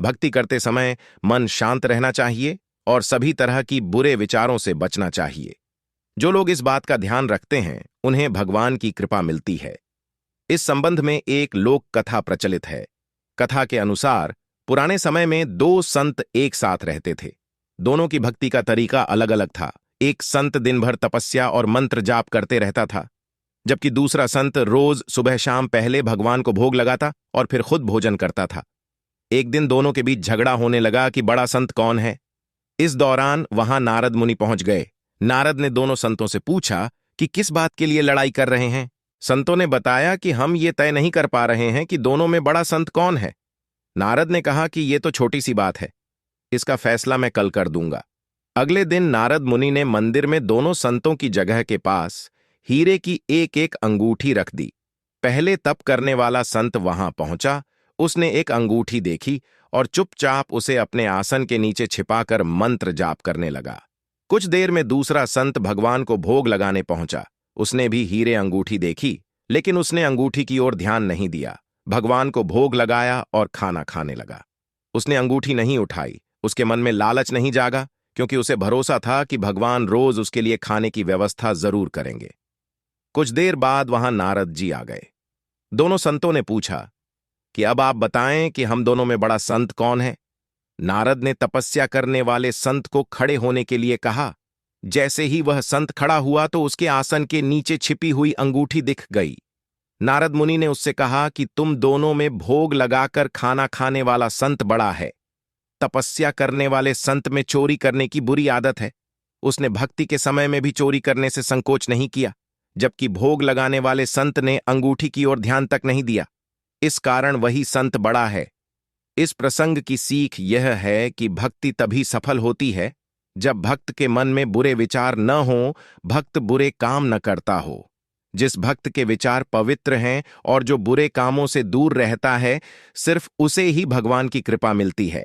भक्ति करते समय मन शांत रहना चाहिए और सभी तरह की बुरे विचारों से बचना चाहिए। जो लोग इस बात का ध्यान रखते हैं उन्हें भगवान की कृपा मिलती है। इस संबंध में एक लोक कथा प्रचलित है। कथा के अनुसार पुराने समय में दो संत एक साथ रहते थे। दोनों की भक्ति का तरीका अलग अलग था। एक संत दिन भर तपस्या और मंत्र जाप करते रहता था, जबकि दूसरा संत रोज सुबह शाम पहले भगवान को भोग लगाता और फिर खुद भोजन करता था। एक दिन दोनों के बीच झगड़ा होने लगा कि बड़ा संत कौन है। इस दौरान वहां नारद मुनि पहुंच गए। नारद ने दोनों संतों से पूछा कि किस बात के लिए लड़ाई कर रहे हैं। संतों ने बताया कि हम ये तय नहीं कर पा रहे हैं कि दोनों में बड़ा संत कौन है। नारद ने कहा कि ये तो छोटी सी बात है, इसका फैसला मैं कल कर दूंगा। अगले दिन नारद मुनि ने मंदिर में दोनों संतों की जगह के पास हीरे की एक एक अंगूठी रख दी। पहले तप करने वाला संत वहां पहुंचा। उसने एक अंगूठी देखी और चुपचाप उसे अपने आसन के नीचे छिपाकर मंत्र जाप करने लगा। कुछ देर में दूसरा संत भगवान को भोग लगाने पहुंचा। उसने भी हीरे अंगूठी देखी, लेकिन उसने अंगूठी की ओर ध्यान नहीं दिया। भगवान को भोग लगाया और खाना खाने लगा। उसने अंगूठी नहीं उठाई। उसके मन में लालच नहीं जागा, क्योंकि उसे भरोसा था कि भगवान रोज उसके लिए खाने की व्यवस्था जरूर करेंगे। कुछ देर बाद वहां नारद जी आ गए। दोनों संतों ने पूछा कि अब आप बताएं कि हम दोनों में बड़ा संत कौन है। नारद ने तपस्या करने वाले संत को खड़े होने के लिए कहा। जैसे ही वह संत खड़ा हुआ तो उसके आसन के नीचे छिपी हुई अंगूठी दिख गई। नारद मुनि ने उससे कहा कि तुम दोनों में भोग लगाकर खाना खाने वाला संत बड़ा है। तपस्या करने वाले संत में चोरी करने की बुरी आदत है। उसने भक्ति के समय में भी चोरी करने से संकोच नहीं किया, जबकि भोग लगाने वाले संत ने अंगूठी की ओर ध्यान तक नहीं दिया। इस कारण वही संत बड़ा है। इस प्रसंग की सीख यह है कि भक्ति तभी सफल होती है जब भक्त के मन में बुरे विचार न हो, भक्त बुरे काम न करता हो। जिस भक्त के विचार पवित्र हैं और जो बुरे कामों से दूर रहता है, सिर्फ उसे ही भगवान की कृपा मिलती है।